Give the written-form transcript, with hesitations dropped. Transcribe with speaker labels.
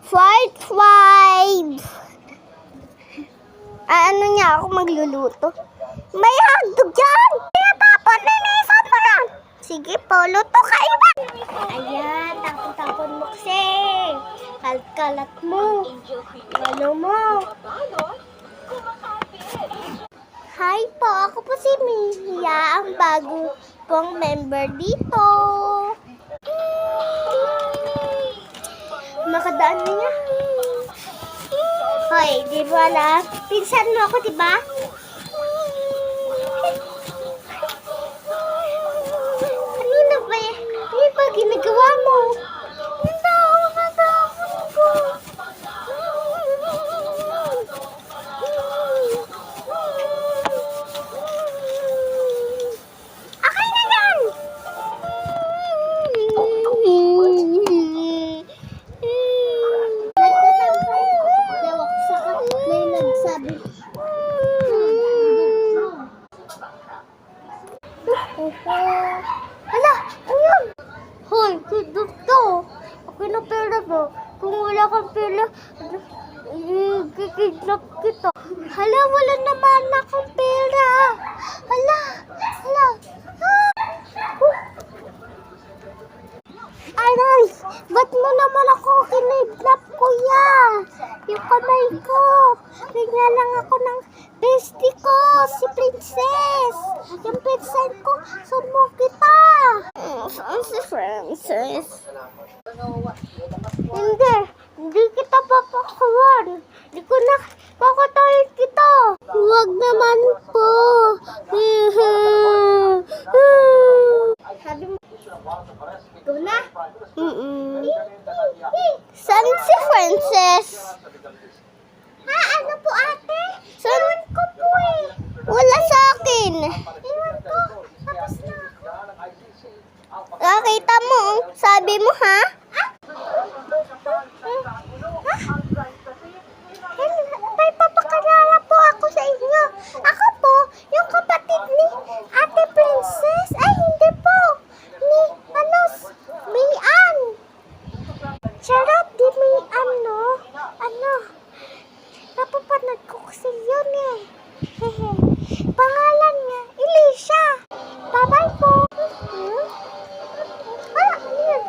Speaker 1: 5. Ano niya ako magluluto? May hotdog dyan! Kaya tapon, ninisan mo lang! Sige po, luto kayo ba? Ayan, tapon-tapon mo kasi. Kalat mo. Ano mo? Hi po, ako po si Mia, ang bago pong member dito. Nakadaan niya. Hoy, di ba alam? Pinsan mo ako, di ba? Kanina ba yan? Ano ba ginagawa mo? Hindi ako natapon ko. Okay na yan! May nagsabi. Hala, ayun! Hoy, kidot to. Okay na pera mo. Kung wala kang pera, kikidnap kita. Hala, wala naman akong pera. Hala. Aray, ba't mo naman ako kinidnap, kuya? Yung kamay ko. Tingnan lang ako ng bestie ko, si Princess. Yung pinsan ko, sumo kita. Saan si Princess? Hindi kita papakuhan. Hindi ko na pakatayin kita. Huwag naman po. Sabi mo, ito na? Saan si Princess? Ha? Ano po ate? Iwan ko po eh. Wala sa akin. Iwan ko. Tapos na ako. Nakita mo? Sabi mo ha? May papakalala po ako sa inyo. Ako po, yung kapatid ni Ate Princess. Ay, hindi po. Ni, Mian. Charot, di Mian, no? Napapanood ko kasi yun eh. Pangalan niya, Elisha. Bye-bye po. Ano yun?